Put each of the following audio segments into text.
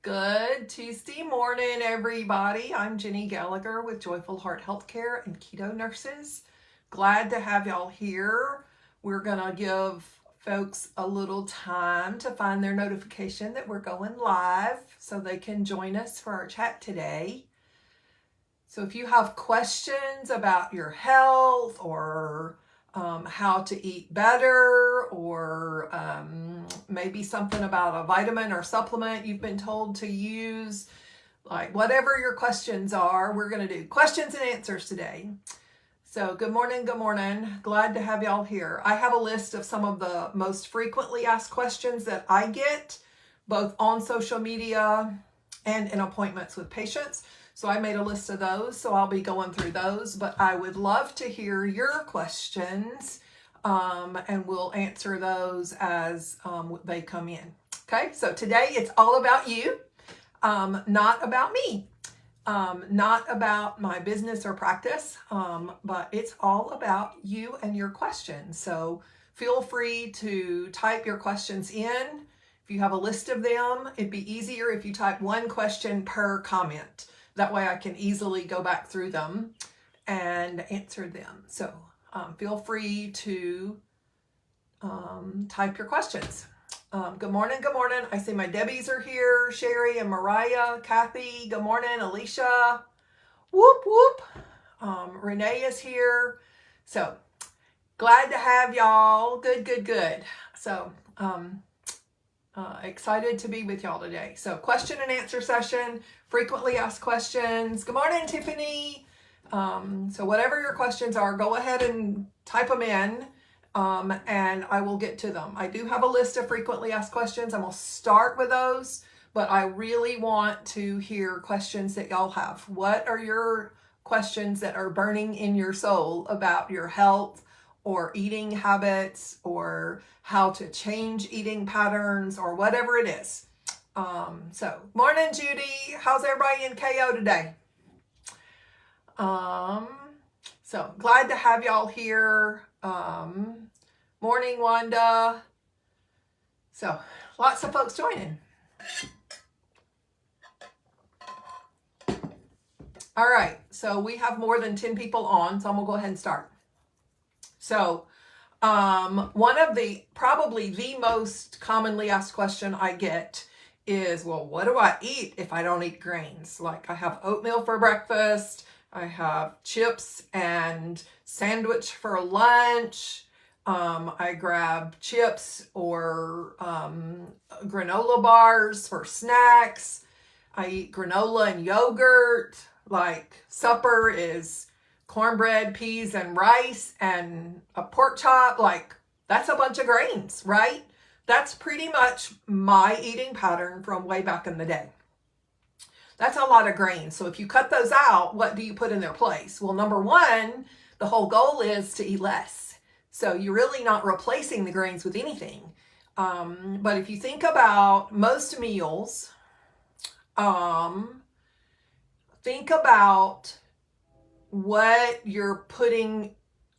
Good Tuesday morning, everybody. I'm Jenny Gallagher with Joyful Heart Healthcare and Keto Nurses. Glad to have y'all here. We're going to give folks a little time to find their notification that we're going live so they can join us for our chat today. So if you have questions about your health or how to eat better, or maybe something about a vitamin or supplement you've been told to use, like whatever your questions are, we're going to do questions and answers today. So good morning, good morning. Glad to have y'all here. I have a list of some of the most frequently asked questions that I get, both on social media and in appointments with patients. So I made a list of those, so I'll be going through those, but I would love to hear your questions, and we'll answer those as they come in. Okay, so today it's all about you, not about me, not about my business or practice, but it's all about you and your questions. So feel free to type your questions in. If you have a list of them, it'd be easier if you type one question per comment. That way I can easily go back through them and answer them. So feel free to type your questions. Good morning, good morning. I see my Debbies are here. Sherry and Mariah, Kathy, good morning. Alicia, whoop, whoop. Renee is here. So glad to have y'all. Good, good, good. So excited to be with y'all today. So question and answer session, frequently asked questions. Good morning, Tiffany. So whatever your questions are, go ahead and type them in, and I will get to them. I do have a list of frequently asked questions. I'm going to start with those, but I really want to hear questions that y'all have. What are your questions that are burning in your soul about your health or eating habits, or how to change eating patterns, or whatever it is? So morning, Judy. How's everybody in KO today? So glad to have y'all here. Morning, Wanda. So lots of folks joining. All right, so we have more than 10 people on, so I'm gonna go ahead and start. So one of probably the most commonly asked question I get is, well, what do I eat if I don't eat grains? Like I have oatmeal for breakfast, I have chips and sandwich for lunch, I grab chips or granola bars for snacks, I eat granola and yogurt, like supper is cornbread, peas, and rice, and a pork chop. Like that's a bunch of grains, right? That's pretty much my eating pattern from way back in the day. That's a lot of grains. So if you cut those out, what do you put in their place? Well, number one, the whole goal is to eat less. So you're really not replacing the grains with anything. But if you think about most meals, think about what you're putting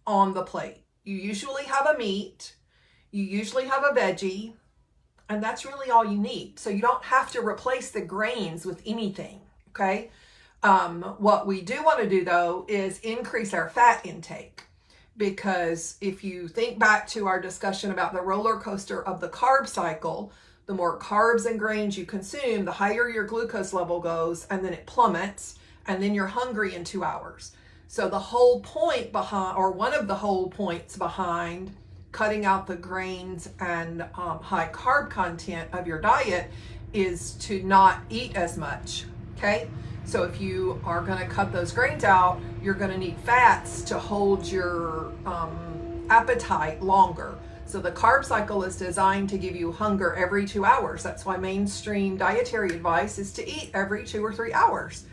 on the plate. You usually have a meat, you usually have a veggie, and that's really all you need. So you don't have to replace the grains with anything, okay? What we do want to do though is increase our fat intake, because if you think back to our discussion about the roller coaster of the carb cycle, the more carbs and grains you consume, the higher your glucose level goes, and then it plummets, and then you're hungry in 2 hours. So the whole point behind, or one of the whole points behind cutting out the grains and high carb content of your diet is to not eat as much, okay? So if you are gonna cut those grains out, you're gonna need fats to hold your appetite longer. So the carb cycle is designed to give you hunger every 2 hours. That's why mainstream dietary advice is to eat every 2 or 3 hours,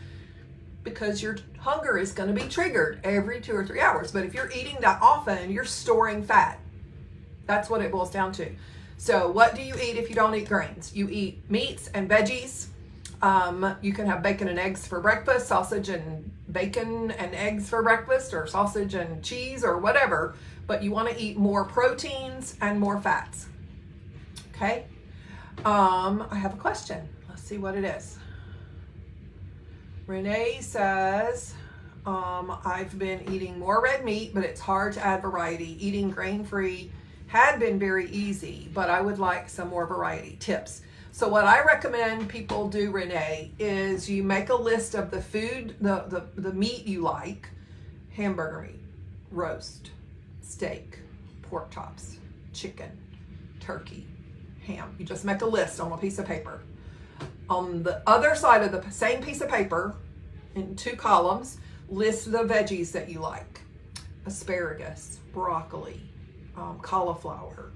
because your hunger is going to be triggered every 2 or 3 hours. But if you're eating that often, you're storing fat. That's what it boils down to. So what do you eat if you don't eat grains? You eat meats and veggies. You can have bacon and eggs for breakfast, sausage and bacon and eggs for breakfast, or sausage and cheese, or whatever. But you want to eat more proteins and more fats. Okay? I have a question. Let's see what it is. Renee says, I've been eating more red meat, but it's hard to add variety. Eating grain-free had been very easy, but I would like some more variety. Tips. So what I recommend people do, Renee, is you make a list of the food, the meat you like: hamburger meat, roast, steak, pork chops, chicken, turkey, ham. You just make a list on a piece of paper. On the other side of the same piece of paper, in 2 columns, list the veggies that you like: asparagus, broccoli, cauliflower,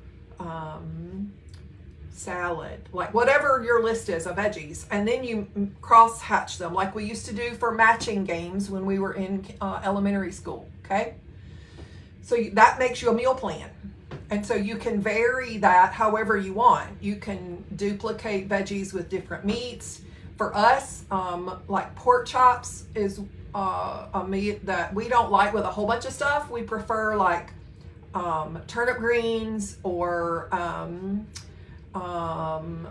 salad, like whatever your list is of veggies. And then you cross hatch them like we used to do for matching games when we were in elementary school. Okay, so that makes you a meal plan. And so you can vary that however you want. You can duplicate veggies with different meats. For us, like pork chops is a meat that we don't like with a whole bunch of stuff. We prefer like turnip greens or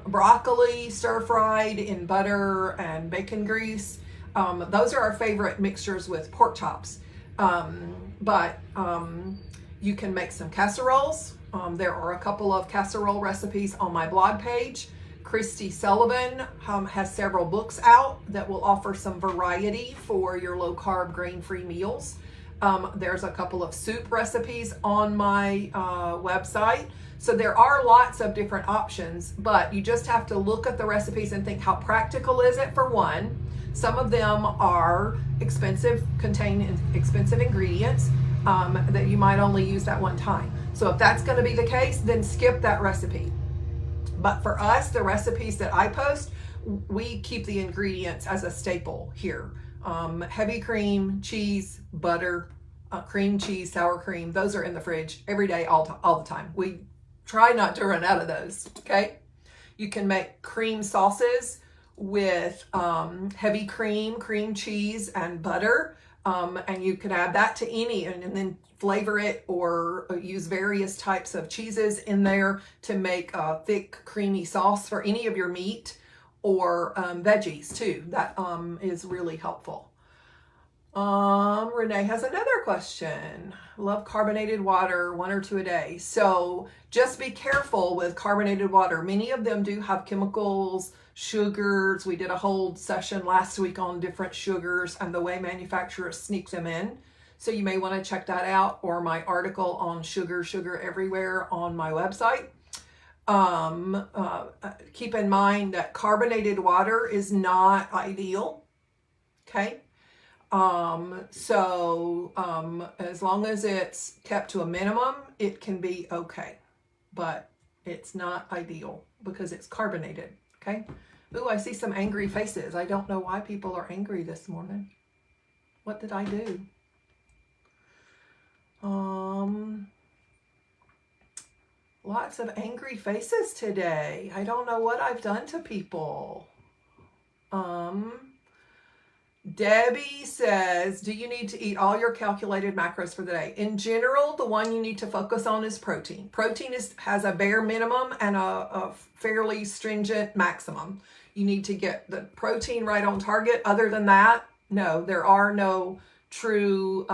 broccoli stir-fried in butter and bacon grease. Those are our favorite mixtures with pork chops. You can make some casseroles. There are a couple of casserole recipes on my blog page. Christy Sullivan has several books out that will offer some variety for your low-carb, grain-free meals. There's a couple of soup recipes on my website. So there are lots of different options, but you just have to look at the recipes and think, how practical is it, for one? Some of them are expensive, contain expensive ingredients that you might only use that one time. So if that's going to be the case, then skip that recipe. But for us, the recipes that I post, we keep the ingredients as a staple here. Heavy cream, cheese, butter, cream cheese, sour cream. Those are in the fridge every day, all the time. We try not to run out of those, okay? You can make cream sauces with heavy cream, cream cheese, and butter. And you could add that to any, and then flavor it, or use various types of cheeses in there to make a thick, creamy sauce for any of your meat or veggies too. That is really helpful. Renee has another question. Love carbonated water, 1 or 2 a day. So just be careful with carbonated water. Many of them do have chemicals, sugars. We did a whole session last week on different sugars and the way manufacturers sneak them in. So you may want to check that out, or my article on sugar everywhere on my website. Keep in mind that carbonated water is not ideal. Okay. As long as it's kept to a minimum, it can be okay, but it's not ideal because it's carbonated. Okay. Ooh, I see some angry faces. I don't know why people are angry this morning. What did I do? Lots of angry faces today. I don't know what I've done to people. Debbie says, do you need to eat all your calculated macros for the day? In general, the one you need to focus on is protein. Protein has a bare minimum and a fairly stringent maximum. You need to get the protein right on target. Other than that, no, there are no true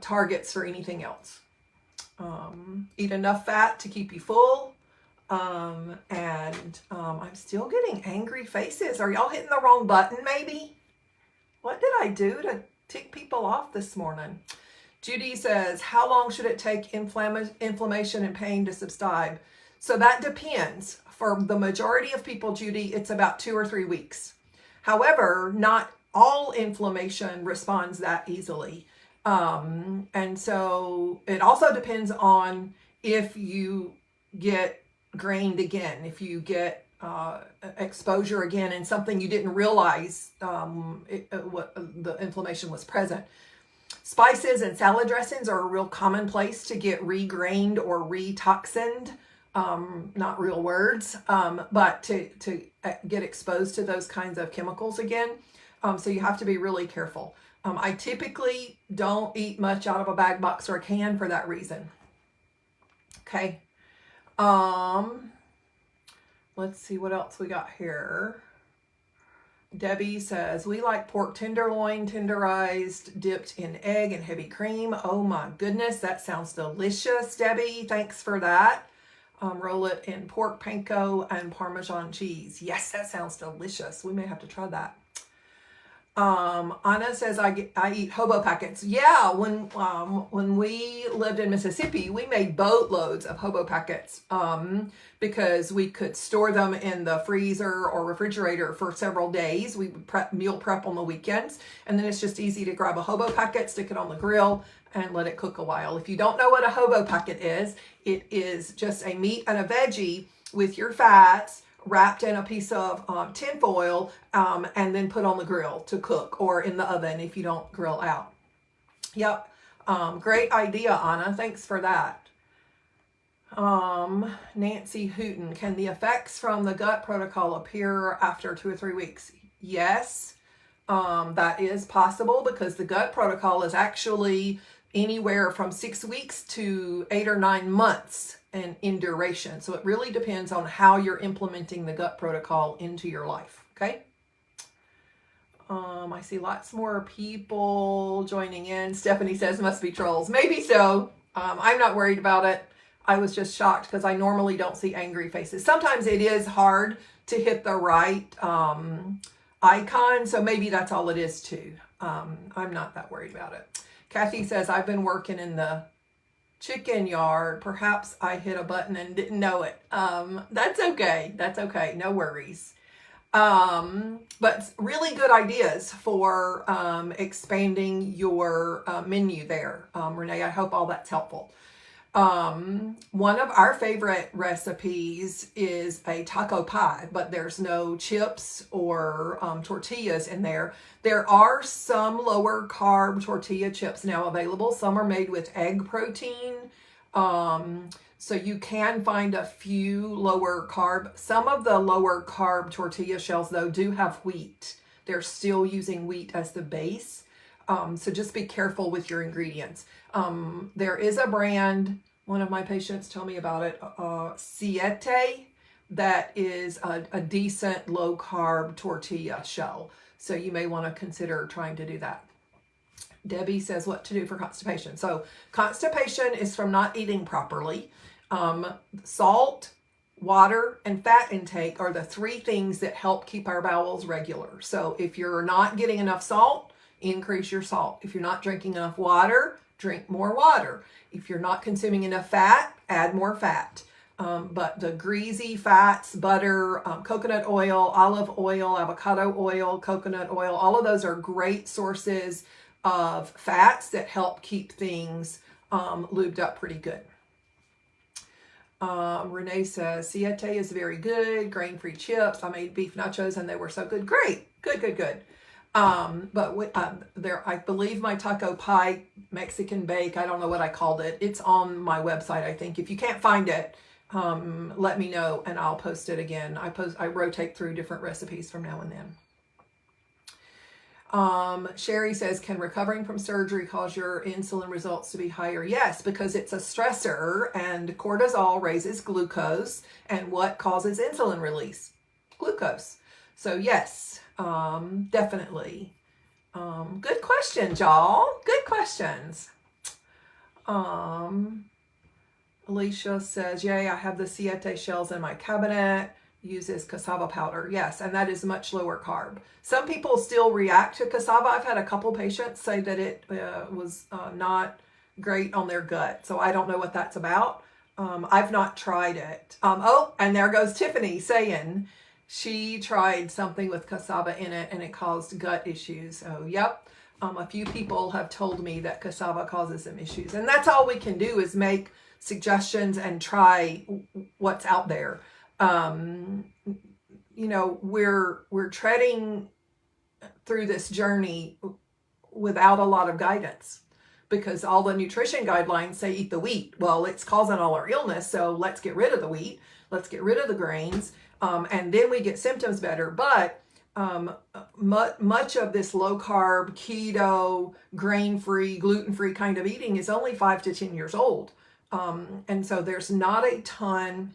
targets for anything else. Eat enough fat to keep you full. I'm still getting angry faces. Are y'all hitting the wrong button maybe? What did I do to tick people off this morning? Judy says, how long should it take inflammation and pain to subside? So that depends. For the majority of people, Judy, it's about 2 or 3 weeks. However, not all inflammation responds that easily. And so it also depends on if you get grained again, if you get exposure again and something you didn't realize the inflammation was present. Spices and salad dressings are a real common place to get regrained or retoxined. Not real words, but to get exposed to those kinds of chemicals again. So you have to be really careful. I typically don't eat much out of a bag, box, or a can for that reason. Okay. Let's see what else we got here. Debbie says, we like pork tenderloin, tenderized, dipped in egg and heavy cream. Oh my goodness, that sounds delicious, Debbie. Thanks for that. Roll it in pork panko and Parmesan cheese. Yes, that sounds delicious. We may have to try that. Anna says, I eat hobo packets. Yeah, when we lived in Mississippi, we made boatloads of hobo packets because we could store them in the freezer or refrigerator for several days. We would meal prep on the weekends, and then it's just easy to grab a hobo packet, stick it on the grill, and let it cook a while. If you don't know what a hobo packet is, it is just a meat and a veggie with your fats wrapped in a piece of tin foil and then put on the grill to cook, or in the oven if you don't grill out. Yep. Great idea, Anna. Thanks for that. Nancy Hooten, can the effects from the gut protocol appear after 2 or 3 weeks? Yes, that is possible, because the gut protocol is actually anywhere from 6 weeks to 8 or 9 months in duration. So it really depends on how you're implementing the gut protocol into your life. Okay. I see lots more people joining in. Stephanie says, must be trolls. Maybe so. I'm not worried about it. I was just shocked because I normally don't see angry faces. Sometimes it is hard to hit the right icon. So maybe that's all it is too. I'm not that worried about it. Kathy says, I've been working in the chicken yard. Perhaps I hit a button and didn't know it. That's okay. That's okay. No worries. But really good ideas for expanding your menu there. Renee, I hope all that's helpful. One of our favorite recipes is a taco pie, but there's no chips or tortillas in there. There are some lower carb tortilla chips now available. Some are made with egg protein. So you can find a few lower carb. Some of the lower carb tortilla shells though do have wheat. They're still using wheat as the base. So just be careful with your ingredients. There is a brand, one of my patients told me about it, Siete, that is a decent low carb tortilla shell. So you may want to consider trying to do that. Debbie says what to do for constipation. So constipation is from not eating properly. Salt, water, and fat intake are the 3 things that help keep our bowels regular. So if you're not getting enough salt, increase your salt. If you're not drinking enough water, drink more water. If you're not consuming enough fat, add more fat. But the greasy fats, butter, coconut oil, olive oil, avocado oil, coconut oil, all of those are great sources of fats that help keep things lubed up pretty good. Renee says, Siete is very good, grain-free chips. I made beef nachos and they were so good. Great, good. But I believe my taco pie Mexican bake, I don't know what I called it. It's on my website, I think. If you can't find it, let me know and I'll post it again. I rotate through different recipes from now and then. Sherry says, can recovering from surgery cause your insulin results to be higher? Yes, because it's a stressor and cortisol raises glucose. And what causes insulin release? Glucose. So yes, definitely. Good questions, y'all. Good questions. Alicia says, yay, I have the Siete shells in my cabinet. Uses cassava powder. Yes, and that is much lower carb. Some people still react to cassava. I've had a couple patients say that it was not great on their gut. So I don't know what that's about. I've not tried it. Oh, and there goes Tiffany saying she tried something with cassava in it and it caused gut issues. So yep, a few people have told me that cassava causes some issues. And that's all we can do is make suggestions and try what's out there. You know, we're treading through this journey without a lot of guidance because all the nutrition guidelines say eat the wheat. Well, it's causing all our illness. So let's get rid of the wheat. Let's get rid of the grains. And then we get symptoms better. But much of this low carb, keto, grain-free, gluten-free kind of eating is only 5 to 10 years old. And so there's not a ton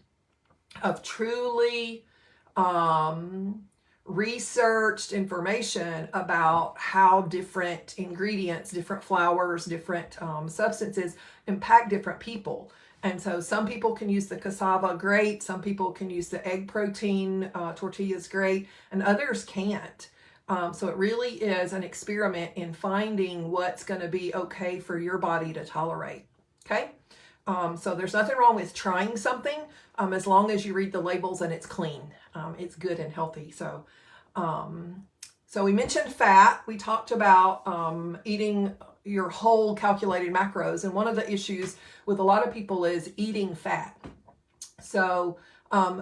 of truly researched information about how different ingredients, different flours, different substances impact different people. And so some people can use the cassava great, some people can use the egg protein tortillas great, and others can't. So it really is an experiment in finding what's going to be okay for your body to tolerate. Okay? So there's nothing wrong with trying something as long as you read the labels and it's clean. It's good and healthy. So we mentioned fat. We talked about eating your whole calculated macros. And one of the issues with a lot of people is eating fat. So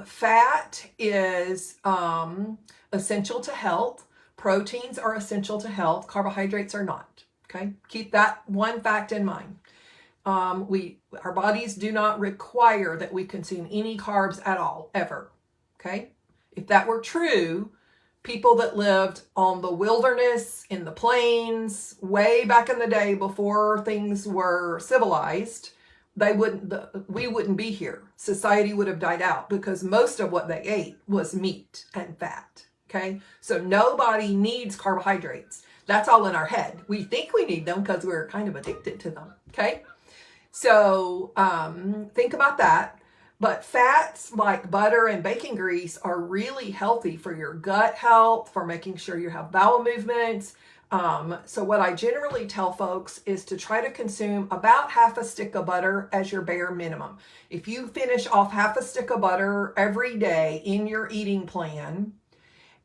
fat is essential to health. Proteins are essential to health. Carbohydrates are not. Okay, keep that one fact in mind. Our bodies do not require that we consume any carbs at all, ever. Okay, if that were true, people that lived on the wilderness, in the plains, way back in the day before things were civilized, we wouldn't be here. Society would have died out because most of what they ate was meat and fat. Okay, so nobody needs carbohydrates. That's all in our head. We think we need them because we're kind of addicted to them. Okay, so think about that. But fats like butter and bacon grease are really healthy for your gut health, for making sure you have bowel movements. So what I generally tell folks is to try to consume about half a stick of butter as your bare minimum. If you finish off half a stick of butter every day in your eating plan,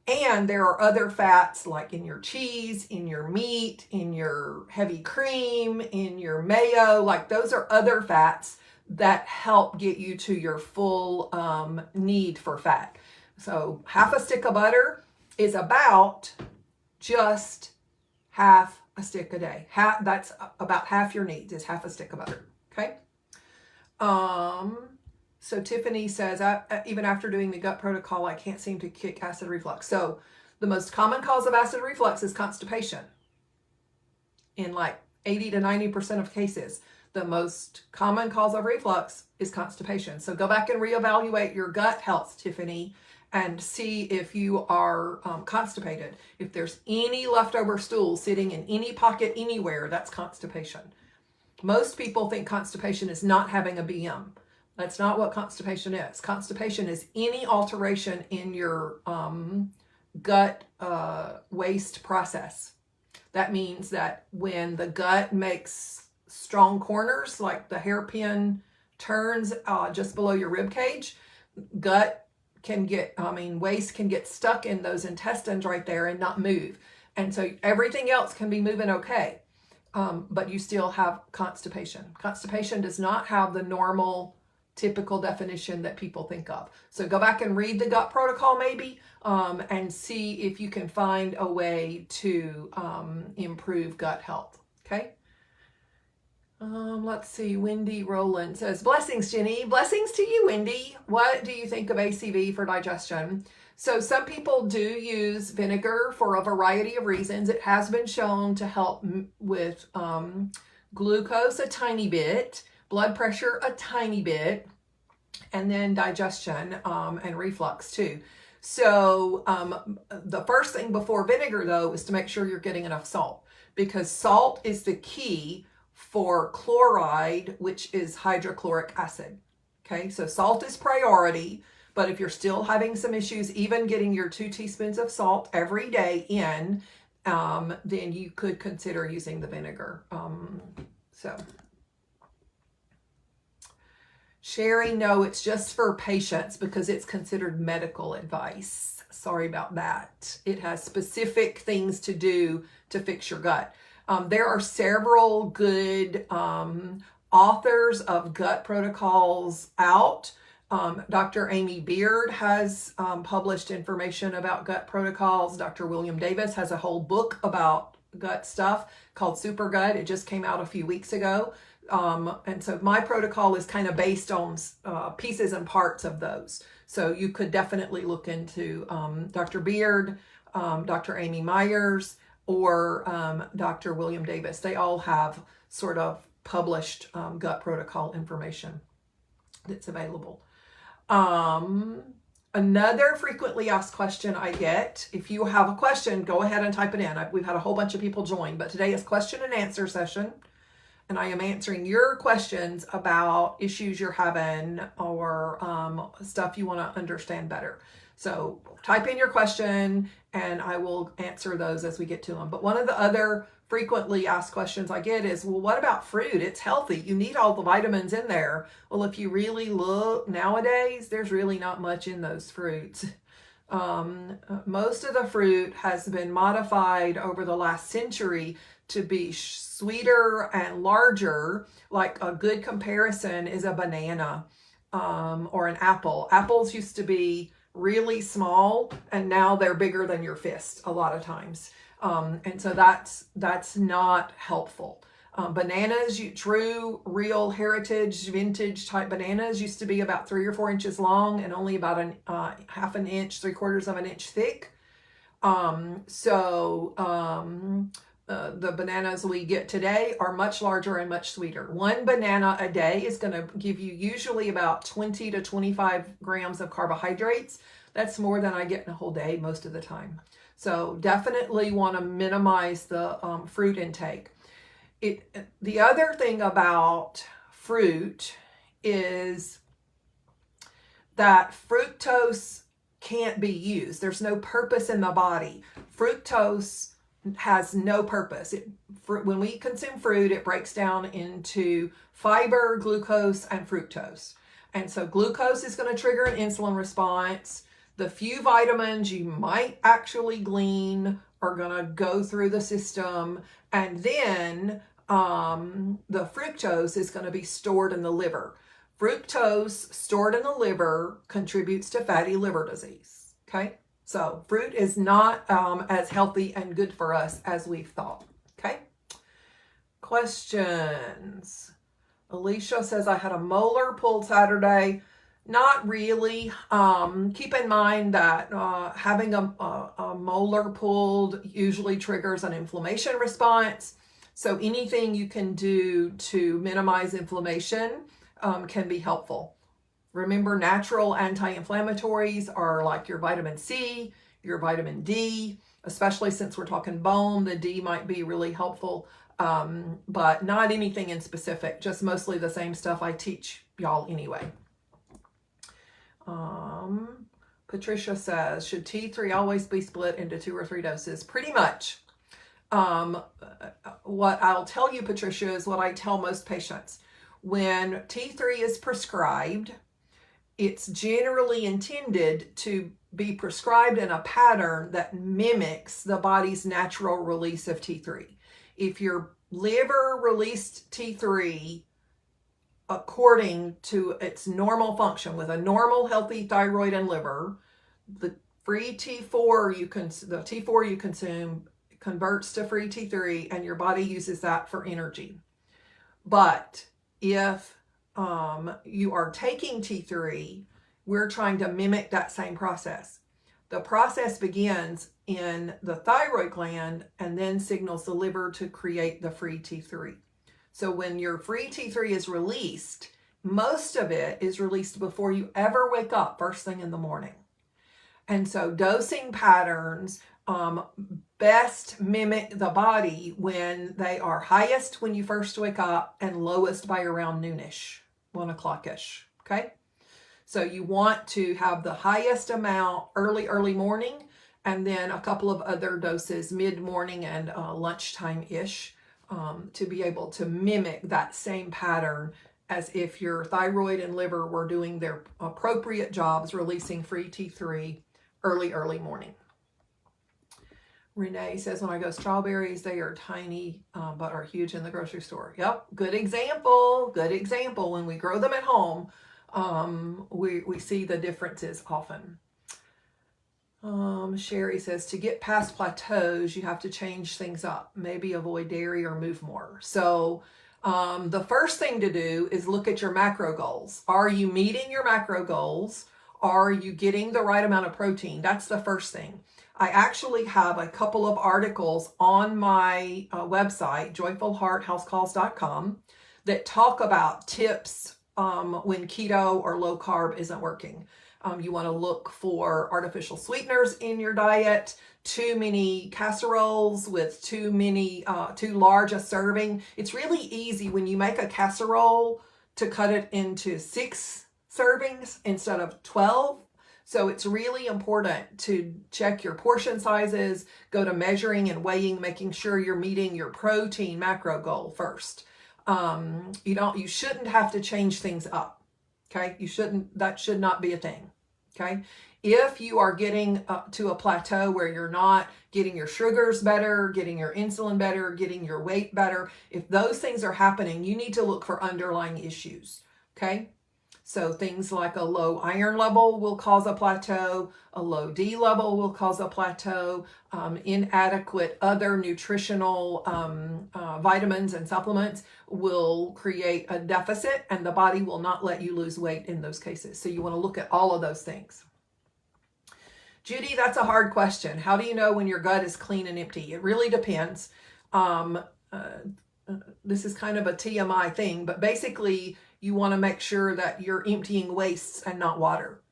and there are other fats like in your cheese, in your meat, in your heavy cream, in your mayo, like those are other fats that help get you to your full need for fat. So half a stick of butter is about just half a stick a day. That's about half your needs is half a stick of butter. Okay. So Tiffany says, even after doing the gut protocol, I can't seem to kick acid reflux. So the most common cause of acid reflux is constipation. In like 80 to 90% of cases, the most common cause of reflux is constipation. So go back and reevaluate your gut health, Tiffany, and see if you are constipated. If there's any leftover stool sitting in any pocket anywhere, that's constipation. Most people think constipation is not having a BM. That's not what constipation is. Constipation is any alteration in your gut waste process. That means that when the gut makes strong corners, like the hairpin turns just below your rib cage, waste can get stuck in those intestines right there and not move. And so everything else can be moving okay, but you still have constipation. Constipation does not have the normal typical definition that people think of. So go back and read the gut protocol maybe and see if you can find a way to improve gut health. Okay. Let's see. Wendy Rowland says, blessings, Jenny. Blessings to you, Wendy. What do you think of ACV for digestion? So some people do use vinegar for a variety of reasons. It has been shown to help with glucose a tiny bit, blood pressure a tiny bit, and then digestion and reflux too. So the first thing before vinegar though is to make sure you're getting enough salt, because salt is the key for chloride, which is hydrochloric acid. Okay, so salt is priority, but if you're still having some issues, even getting your 2 teaspoons of salt every day in, then you could consider using the vinegar. Sherry, no, it's just for patients because it's considered medical advice. Sorry about that. It has specific things to do to fix your gut. There are several good authors of gut protocols out. Dr. Amy Beard has published information about gut protocols. Dr. William Davis has a whole book about gut stuff called Super Gut. It just came out a few weeks ago. And so my protocol is kind of based on pieces and parts of those. So you could definitely look into Dr. Beard, Dr. Amy Myers, or Dr. William Davis. They all have sort of published gut protocol information that's available. Another frequently asked question I get, if you have a question, go ahead and type it in. We've had a whole bunch of people join, but today is question and answer session. And I am answering your questions about issues you're having or stuff you want to understand better. So type in your question and I will answer those as we get to them. But one of the other frequently asked questions I get is, well, what about fruit? It's healthy. You need all the vitamins in there. Well, if you really look nowadays, there's really not much in those fruits. Most of the fruit has been modified over the last century to be sweeter and larger. Like a good comparison is a banana or an apple. Apples used to be really small and now they're bigger than your fist a lot of times. And so that's not helpful. Bananas, true, real heritage, vintage type bananas used to be about 3 or 4 inches long and only about half an inch, 3/4 of an inch thick. The bananas we get today are much larger and much sweeter. 1 banana a day is going to give you usually about 20 to 25 grams of carbohydrates. That's more than I get in a whole day most of the time. So definitely want to minimize the fruit intake. The other thing about fruit is that fructose can't be used. There's no purpose in the body. Fructose has no purpose. When we consume fruit, it breaks down into fiber, glucose, and fructose. And so glucose is going to trigger an insulin response. The few vitamins you might actually glean are going to go through the system. And then the fructose is going to be stored in the liver. Fructose stored in the liver contributes to fatty liver disease. Okay? So fruit is not as healthy and good for us as we've thought. Okay? Questions. Alicia says, I had a molar pulled Saturday. Not really. Keep in mind that having a molar pulled usually triggers an inflammation response. So anything you can do to minimize inflammation can be helpful. Remember, natural anti-inflammatories are like your vitamin C, your vitamin D, especially since we're talking bone, the D might be really helpful, but not anything in specific, just mostly the same stuff I teach y'all anyway. Patricia says, should T3 always be split into 2 or 3 doses? Pretty much. What I'll tell you, Patricia, is what I tell most patients. When T3 is prescribed, it's generally intended to be prescribed in a pattern that mimics the body's natural release of T3. If your liver released T3 according to its normal function with a normal healthy thyroid and liver, the free T4 the T4 you consume converts to free T3 and your body uses that for energy. But if you are taking T3, we're trying to mimic that same process. The process begins in the thyroid gland and then signals the liver to create the free T3. So when your free T3 is released, most of it is released before you ever wake up first thing in the morning. And so dosing patterns best mimic the body when they are highest when you first wake up and lowest by around noonish, 1 o'clock-ish, okay? So you want to have the highest amount early morning and then a couple of other doses mid-morning and lunchtime-ish to be able to mimic that same pattern as if your thyroid and liver were doing their appropriate jobs releasing free T3 early morning. Renee says, when I go strawberries, they are tiny, but are huge in the grocery store. Yep, good example. When we grow them at home, we see the differences often. Sherry says, to get past plateaus, you have to change things up. Maybe avoid dairy or move more. So the first thing to do is look at your macro goals. Are you meeting your macro goals? Are you getting the right amount of protein? That's the first thing. I actually have a couple of articles on my website, joyfulhearthealthcalls.com, that talk about tips when keto or low carb isn't working. You want to look for artificial sweeteners in your diet, too many casseroles with too large a serving. It's really easy when you make a casserole to cut it into 6 servings instead of 12. So it's really important to check your portion sizes, go to measuring and weighing, making sure you're meeting your protein macro goal first. You shouldn't have to change things up. Okay. That should not be a thing. Okay. If you are getting up to a plateau where you're not getting your sugars better, getting your insulin better, getting your weight better, if those things are happening, you need to look for underlying issues. Okay. So things like a low iron level will cause a plateau, a low D level will cause a plateau, inadequate other nutritional vitamins and supplements will create a deficit, and the body will not let you lose weight in those cases. So you want to look at all of those things. Judy, that's a hard question. How do you know when your gut is clean and empty? It really depends. This is kind of a TMI thing, but basically you want to make sure that you're emptying wastes and not water.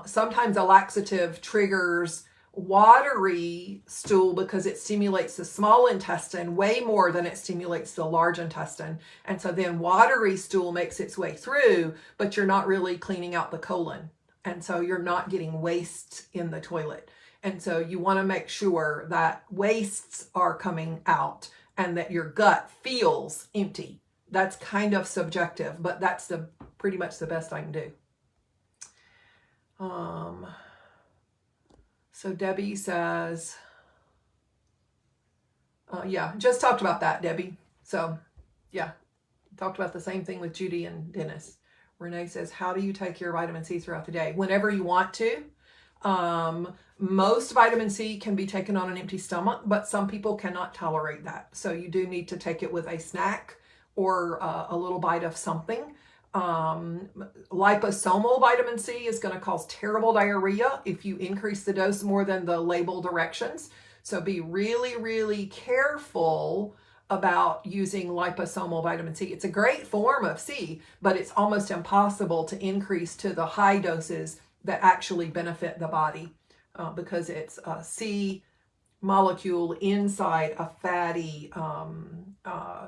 Sometimes a laxative triggers watery stool because it stimulates the small intestine way more than it stimulates the large intestine. And so then watery stool makes its way through, but you're not really cleaning out the colon. And so you're not getting wastes in the toilet. And so you want to make sure that wastes are coming out and that your gut feels empty. That's kind of subjective, but that's pretty much the best I can do. So Debbie says, yeah, just talked about that, Debbie. So yeah, talked about the same thing with Judy and Dennis. Renee says, how do you take your vitamin C throughout the day? Whenever you want to. Most vitamin C can be taken on an empty stomach, but some people cannot tolerate that. So you do need to take it with a snack or a little bite of something. Liposomal vitamin C is going to cause terrible diarrhea if you increase the dose more than the label directions. So be really, really careful about using liposomal vitamin C. It's a great form of C, but it's almost impossible to increase to the high doses that actually benefit the body because it's a C molecule inside a fatty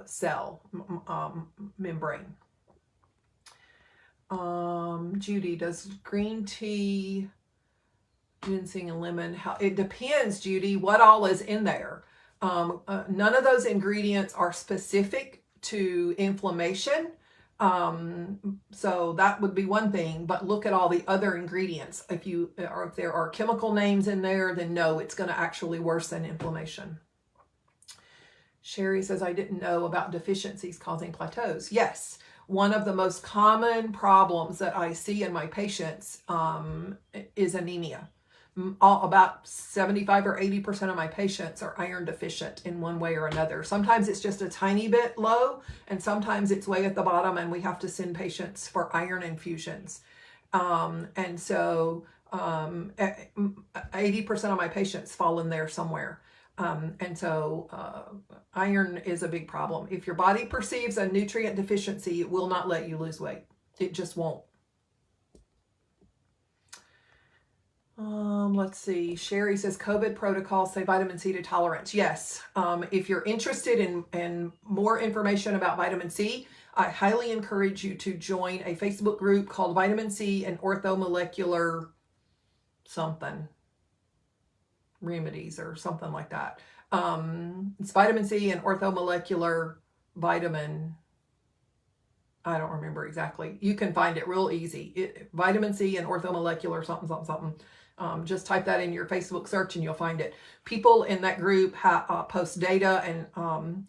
cell membrane. Judy, does green tea, ginseng and lemon, it depends, Judy, what all is in there. None of those ingredients are specific to inflammation. So that would be one thing, but look at all the other ingredients. If there are chemical names in there, then no, it's going to actually worsen inflammation. Sherry says, I didn't know about deficiencies causing plateaus. Yes. One of the most common problems that I see in my patients is anemia. About 75 or 80% of my patients are iron deficient in one way or another. Sometimes it's just a tiny bit low, and sometimes it's way at the bottom, and we have to send patients for iron infusions. And so 80% of my patients fall in there somewhere. And so iron is a big problem. If your body perceives a nutrient deficiency, it will not let you lose weight. It just won't. Let's see. Sherry says COVID protocols say vitamin C to tolerance. Yes. If you're interested in more information about vitamin C, I highly encourage you to join a Facebook group called Vitamin C and Orthomolecular something remedies or something like that. It's vitamin C and orthomolecular vitamin. I don't remember exactly. You can find it real easy. Vitamin C and orthomolecular something. Just type that in your Facebook search and you'll find it. People in that group post data and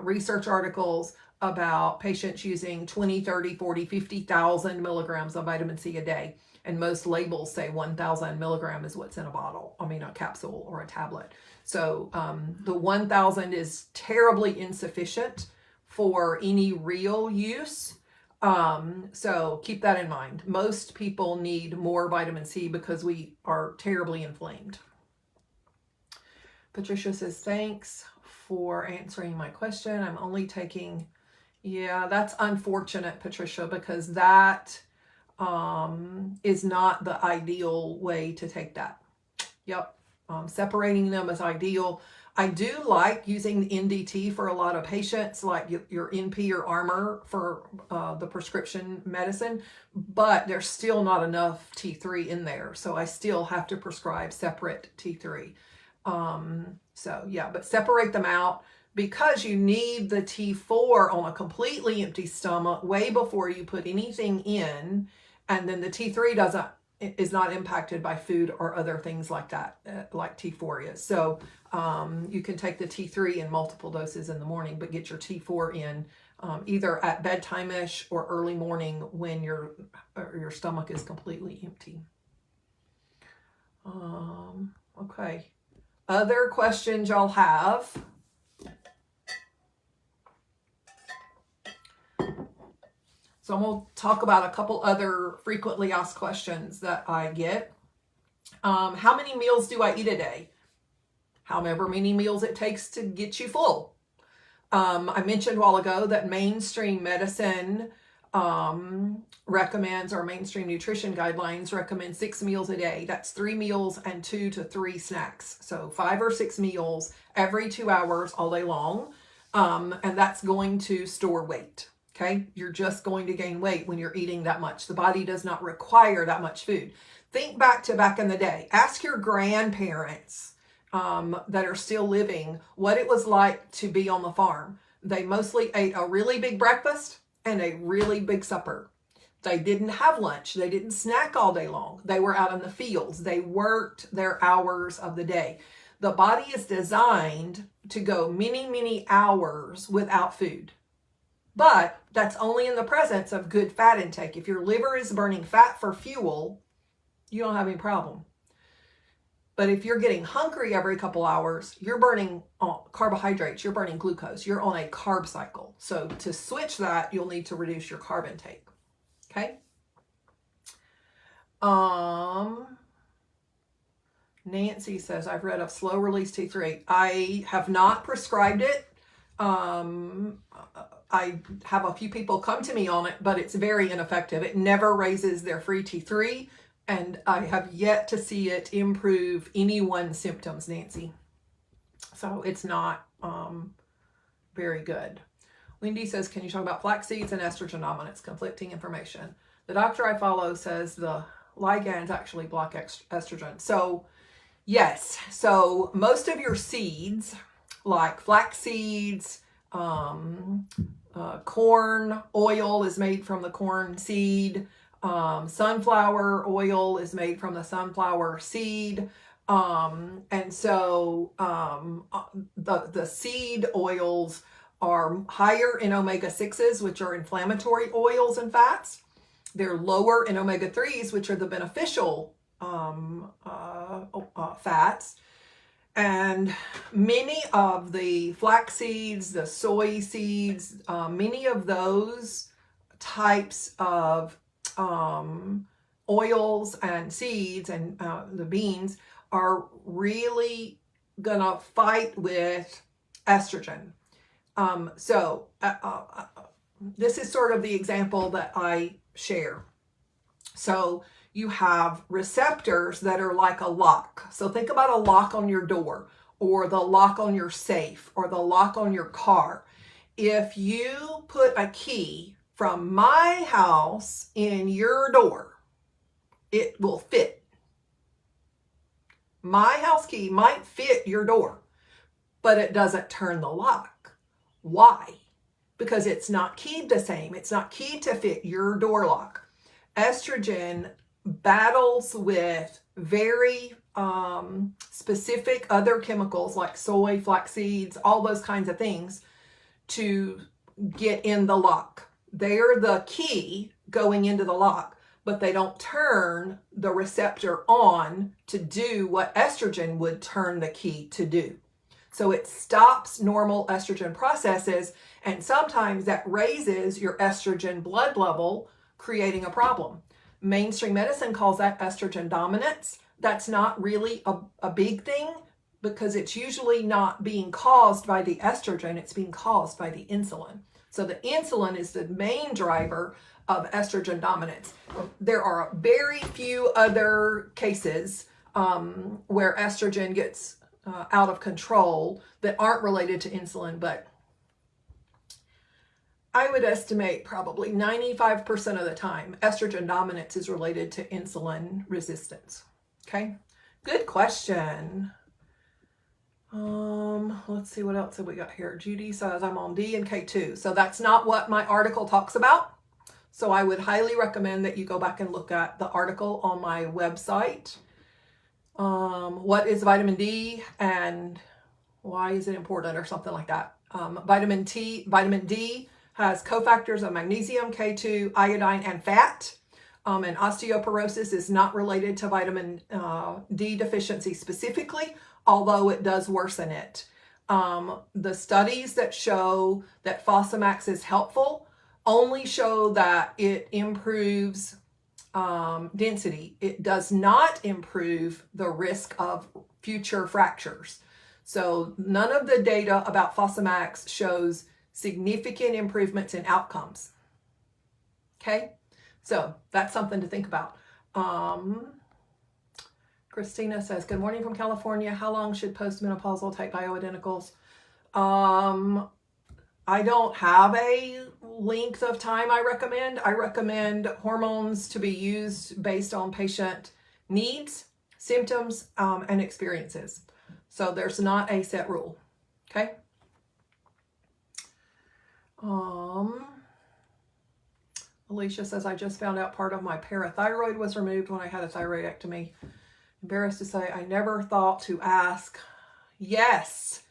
research articles about patients using 20, 30, 40, 50,000 milligrams of vitamin C a day. And most labels say 1,000 milligram is what's in a bottle, a capsule or a tablet. So the 1,000 is terribly insufficient for any real use. So keep that in mind. Most people need more vitamin C because we are terribly inflamed. Patricia says, thanks for answering my question. I'm only taking, yeah, that's unfortunate, Patricia, because that is not the ideal way to take that. Yep. Separating them is ideal. I do like using the NDT for a lot of patients, like your NP or Armour for the prescription medicine, but there's still not enough T3 in there. So I still have to prescribe separate T3. So yeah, but separate them out because you need the T4 on a completely empty stomach way before you put anything in. And then the T3 is not impacted by food or other things like that, like T4 is. So you can take the T3 in multiple doses in the morning, but get your T4 in either at bedtime-ish or early morning when your stomach is completely empty. Okay. Other questions y'all have? So I'm going to talk about a couple other frequently asked questions that I get. How many meals do I eat a day? However many meals it takes to get you full. I mentioned a while ago that mainstream medicine recommends, or mainstream nutrition guidelines recommend 6 meals a day. That's 3 meals and 2 to 3 snacks. So 5 or 6 meals every 2 hours all day long. And that's going to store weight. Okay, you're just going to gain weight when you're eating that much. The body does not require that much food. Think back in the day. Ask your grandparents that are still living what it was like to be on the farm. They mostly ate a really big breakfast and a really big supper. They didn't have lunch. They didn't snack all day long. They were out in the fields. They worked their hours of the day. The body is designed to go many, many hours without food. But that's only in the presence of good fat intake. If your liver is burning fat for fuel, you don't have any problem. But if you're getting hungry every couple hours, you're burning carbohydrates, you're burning glucose, you're on a carb cycle. So to switch that, you'll need to reduce your carb intake. Okay? Nancy says, I've read of slow release T3. I have not prescribed it. I have a few people come to me on it, but it's very ineffective. It never raises their free T3, and I have yet to see it improve anyone's symptoms, Nancy. So it's not very good. Wendy says, can you talk about flax seeds and estrogen dominance? Conflicting information. The doctor I follow says the ligands actually block estrogen. So yes, so most of your seeds, like flax seeds, corn oil is made from the corn seed. Sunflower oil is made from the sunflower seed. And so the seed oils are higher in omega-6s, which are inflammatory oils and fats. They're lower in omega-3s, which are the beneficial fats. And many of the flax seeds, the soy seeds, many of those types of oils and seeds and the beans are really gonna fight with estrogen. This is sort of the example that I share. So you have receptors that are like a lock. So think about a lock on your door, or the lock on your safe, or the lock on your car. If you put a key from my house in your door, it will fit. My house key might fit your door, but it doesn't turn the lock. Why? Because it's not keyed the same. It's not keyed to fit your door lock. Estrogen battles with very specific other chemicals like soy, flax seeds, all those kinds of things to get in the lock. They're the key going into the lock, but they don't turn the receptor on to do what estrogen would turn the key to do. So it stops normal estrogen processes, and sometimes that raises your estrogen blood level, creating a problem. Mainstream medicine calls that estrogen dominance. That's not really a big thing because it's usually not being caused by the estrogen, it's being caused by the insulin. So the insulin is the main driver of estrogen dominance. There are very few other cases where estrogen gets out of control that aren't related to insulin, but I would estimate probably 95% of the time estrogen dominance is related to insulin resistance. Okay, good question. Let's see what else have we got here. Judy says I'm on D and K2. So that's not what my article talks about. So I would highly recommend that you go back and look at the article on my website. What is vitamin D and why is it important or something like that. Vitamin D has cofactors of magnesium, K2, iodine, and fat. And osteoporosis is not related to vitamin D deficiency specifically, although it does worsen it. The studies that show that Fosamax is helpful only show that it improves density. It does not improve the risk of future fractures. So none of the data about Fosamax shows significant improvements in outcomes. Okay, so that's something to think about. Christina says, good morning from California. How long should postmenopausal take bioidenticals? I don't have a length of time I recommend. I recommend hormones to be used based on patient needs, symptoms, and experiences. So there's not a set rule. Okay. Alicia says, I just found out part of my parathyroid was removed when I had a thyroidectomy. Embarrassed to say, I never thought to ask. Yes.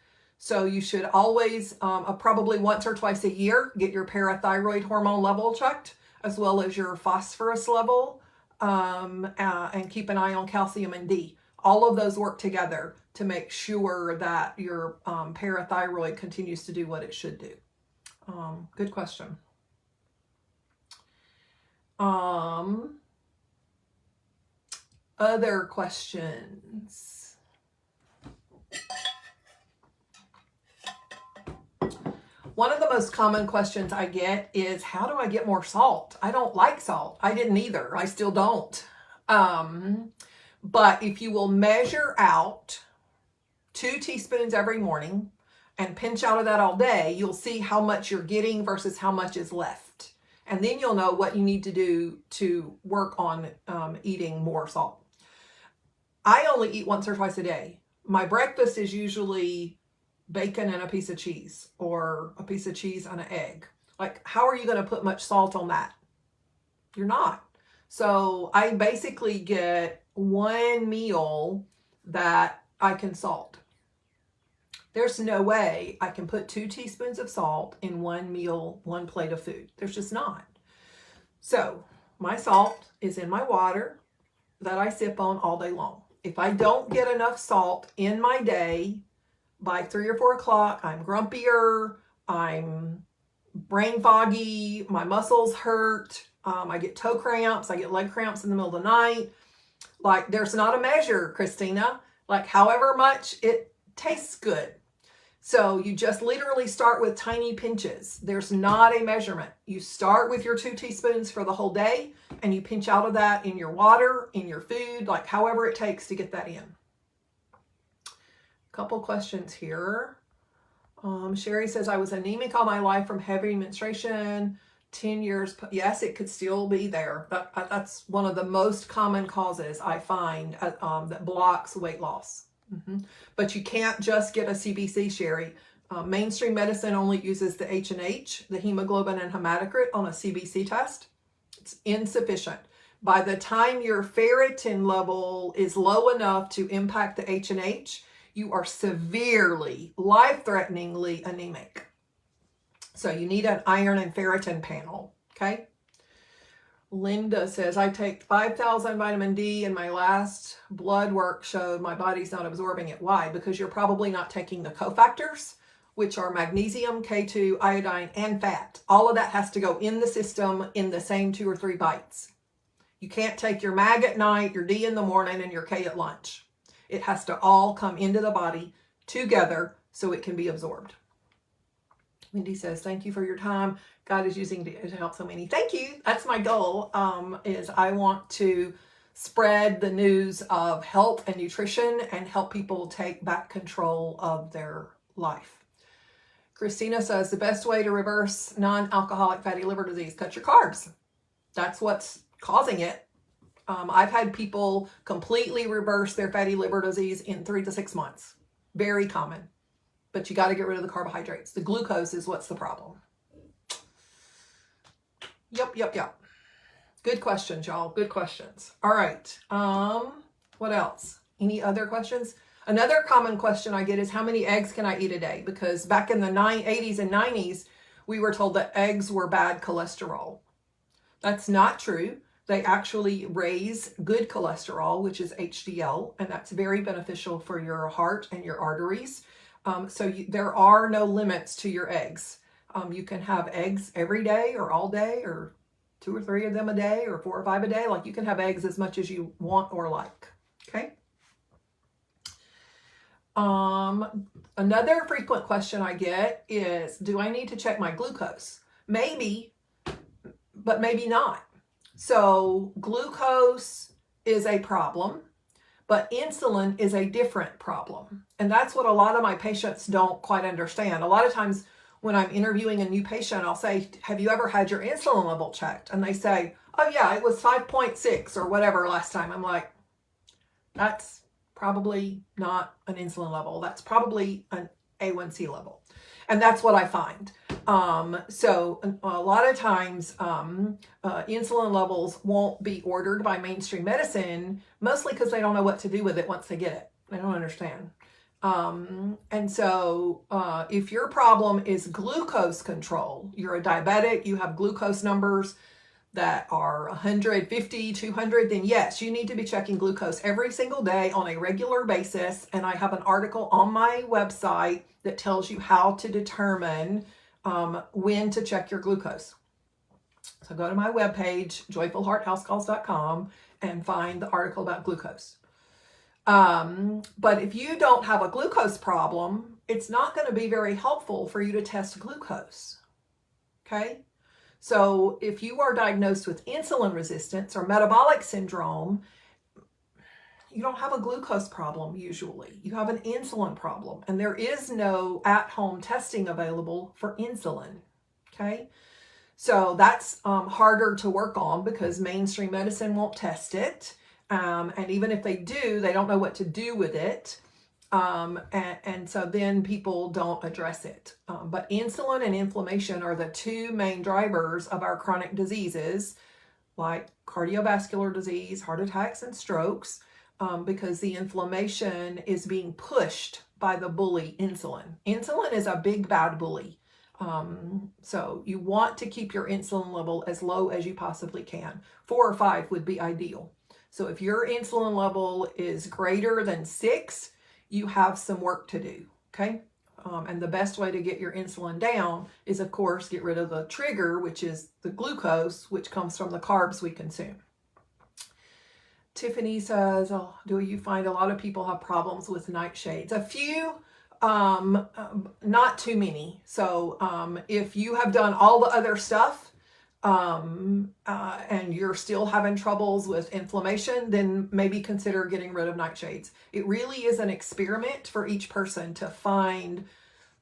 So you should always, probably once or twice a year, get your parathyroid hormone level checked, as well as your phosphorus level, and keep an eye on calcium and D. All of those work together to make sure that your parathyroid continues to do what it should do. Good question. Other questions? One of the most common questions I get is, how do I get more salt? I don't like salt. I didn't either. I still don't. But if you will measure out 2 teaspoons every morning and pinch out of that all day, you'll see how much you're getting versus how much is left. And then you'll know what you need to do to work on eating more salt. I only eat once or twice a day. My breakfast is usually bacon and a piece of cheese, or a piece of cheese and an egg. Like, how are you going to put much salt on that? You're not. So I basically get one meal that I can salt. There's no way I can put 2 teaspoons of salt in one meal, one plate of food. There's just not. So my salt is in my water that I sip on all day long. If I don't get enough salt in my day, by 3 or 4 o'clock, I'm grumpier, I'm brain foggy, my muscles hurt, I get toe cramps, I get leg cramps in the middle of the night. Like, there's not a measure, Christina. Like, however much it tastes good. So you just literally start with tiny pinches. There's not a measurement. You start with your 2 teaspoons for the whole day, and you pinch out of that in your water, in your food, like however it takes to get that in. Couple questions here. Sherry says, I was anemic all my life from heavy menstruation, 10 years. Yes, it could still be there. That's one of the most common causes I find that blocks weight loss. But you can't just get a CBC, Sherry. Mainstream medicine only uses the H&H, the hemoglobin and hematocrit, on a CBC test. It's insufficient. By the time your ferritin level is low enough to impact the H&H, you are severely, life-threateningly anemic. So you need an iron and ferritin panel, okay? Linda says, I take 5,000 vitamin D and my last blood work showed my body's not absorbing it. Why? Because you're probably not taking the cofactors, which are magnesium, K2, iodine, and fat. All of that has to go in the system in the same 2 or 3 bites. You can't take your mag at night, your D in the morning, and your K at lunch. It has to all come into the body together so it can be absorbed. Mindy says, thank you for your time. God is using to help so many. Thank you. That's my goal, is I want to spread the news of health and nutrition and help people take back control of their life. Christina says, the best way to reverse non-alcoholic fatty liver disease, cut your carbs. That's what's causing it. I've had people completely reverse their fatty liver disease in 3 to 6 months. Very common. But you got to get rid of the carbohydrates. The glucose is what's the problem. Yep. Good questions, y'all. Good questions. All right. What else? Any other questions? Another common question I get is, how many eggs can I eat a day? Because back in the 80s and 90s, we were told that eggs were bad cholesterol. That's not true. They actually raise good cholesterol, which is HDL, and that's very beneficial for your heart and your arteries. There are no limits to your eggs. You can have eggs every day or all day, or 2 or 3 of them a day, or 4 or 5 a day. Like, you can have eggs as much as you want or like. Okay. Another frequent question I get is, do I need to check my glucose? Maybe, but maybe not. So glucose is a problem, but insulin is a different problem. And that's what a lot of my patients don't quite understand. A lot of times when I'm interviewing a new patient, I'll say, have you ever had your insulin level checked? And they say, oh yeah, it was 5.6 or whatever last time. I'm like, that's probably not an insulin level. That's probably an A1C level. And that's what I find. So a lot of times insulin levels won't be ordered by mainstream medicine, mostly because they don't know what to do with it once they get it. They don't understand. And so if your problem is glucose control, you're a diabetic, you have glucose numbers that are 150, 200, then yes, you need to be checking glucose every single day on a regular basis. And I have an article on my website that tells you how to determine when to check your glucose. So go to my webpage, joyfulhearthouseCalls.com, and find the article about glucose. But if you don't have a glucose problem, it's not going to be very helpful for you to test glucose. Okay? So if you are diagnosed with insulin resistance or metabolic syndrome, you don't have a glucose problem usually. You have an insulin problem, and there is no at-home testing available for insulin. Okay? So that's harder to work on because mainstream medicine won't test it. And even if they do, they don't know what to do with it. And so then people don't address it. But insulin and inflammation are the 2 main drivers of our chronic diseases, like cardiovascular disease, heart attacks, and strokes, because the inflammation is being pushed by the bully insulin. Insulin is a big bad bully. So you want to keep your insulin level as low as you possibly can. 4 or 5 would be ideal. So if your insulin level is greater than 6, you have some work to do, okay? And the best way to get your insulin down is, of course, get rid of the trigger, which is the glucose, which comes from the carbs we consume. Tiffany says, oh, do you find a lot of people have problems with nightshades? A few, not too many. So if you have done all the other stuff, and you're still having troubles with inflammation, then maybe consider getting rid of nightshades. It really is an experiment for each person to find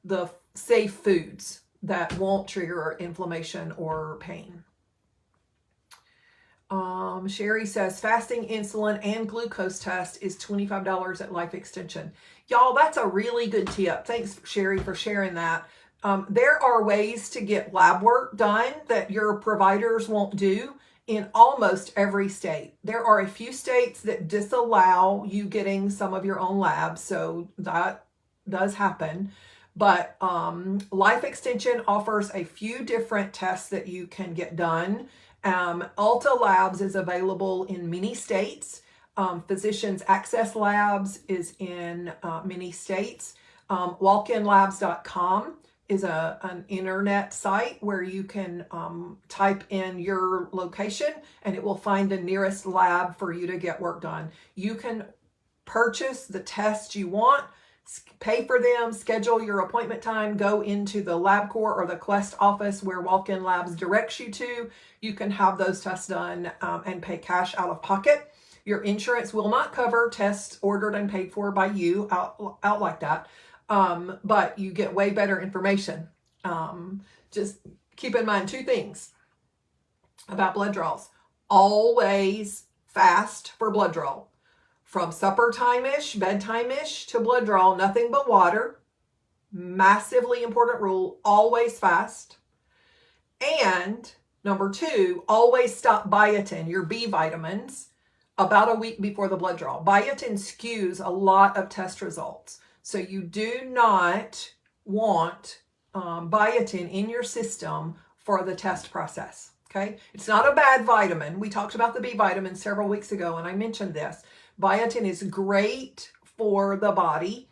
the safe foods that won't trigger inflammation or pain. Sherry says, fasting insulin and glucose test is $25 at Life Extension. Y'all, that's a really good tip. Thanks, Sherry, for sharing that. There are ways to get lab work done that your providers won't do in almost every state. There are a few states that disallow you getting some of your own labs, so that does happen. But Life Extension offers a few different tests that you can get done. Ulta Labs is available in many states. Physicians Access Labs is in many states. Walkinlabs.com is an internet site where you can type in your location and it will find the nearest lab for you to get work done. You can purchase the test you want, pay for them, schedule your appointment time, go into the LabCorp or the Quest office where Walk-In Labs directs you to. You can have those tests done and pay cash out of pocket. Your insurance will not cover tests ordered and paid for by you out like that, but you get way better information. Just keep in mind 2 things about blood draws. Always fast for blood draw. From supper time-ish, bedtime-ish to blood draw, nothing but water. Massively important rule, always fast. And number 2, always stop biotin, your B vitamins, about a week before the blood draw. Biotin skews a lot of test results. So you do not want biotin in your system for the test process. Okay, it's not a bad vitamin. We talked about the B vitamins several weeks ago, and I mentioned this. Biotin is great for the body,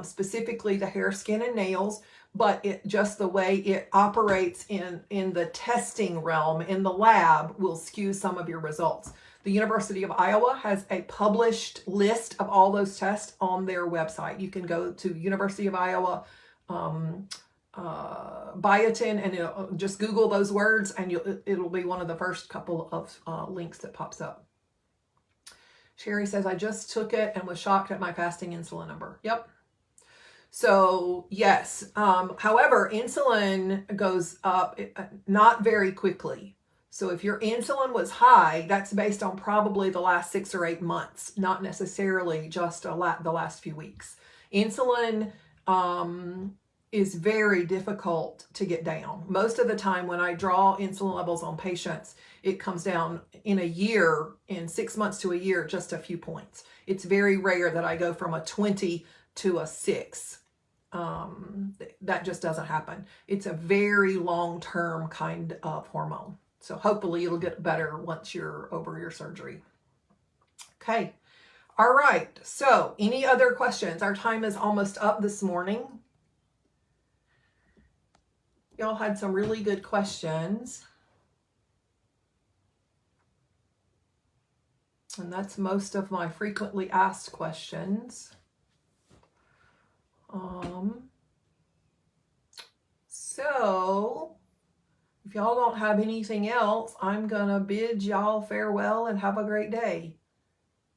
specifically the hair, skin, and nails, but just the way it operates in the testing realm in the lab will skew some of your results. The University of Iowa has a published list of all those tests on their website. You can go to University of Iowa biotin and just Google those words, and it'll be one of the first couple of links that pops up. Sherry says, I just took it and was shocked at my fasting insulin number. Yep. So yes, however, insulin goes up not very quickly. So if your insulin was high, that's based on probably the last 6 or 8 months, not necessarily just the last few weeks. Insulin is very difficult to get down. Most of the time when I draw insulin levels on patients, it comes down in a year, in 6 months to a year, just a few points. It's very rare that I go from a 20 to a 6. That just doesn't happen. It's a very long-term kind of hormone. So hopefully it'll get better once you're over your surgery. Okay. All right. So any other questions? Our time is almost up this morning. Y'all had some really good questions. And that's most of my frequently asked questions. So if y'all don't have anything else, I'm gonna bid y'all farewell and have a great day.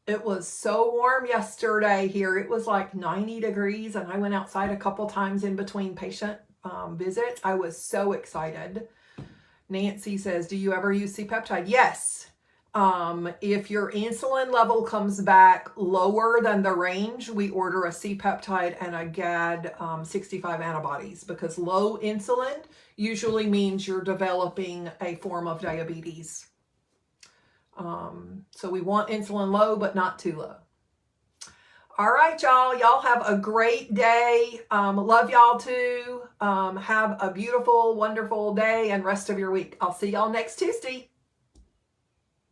It was so warm yesterday here. It was like 90 degrees, and I went outside a couple times in between patient visits. I was so excited. Nancy says, do you ever use C-peptide? Yes. If your insulin level comes back lower than the range, we order a C-peptide and a GAD65 antibodies, because low insulin usually means you're developing a form of diabetes. So we want insulin low, but not too low. All right, y'all. Y'all have a great day. Love y'all too. Have a beautiful, wonderful day and rest of your week. I'll see y'all next Tuesday.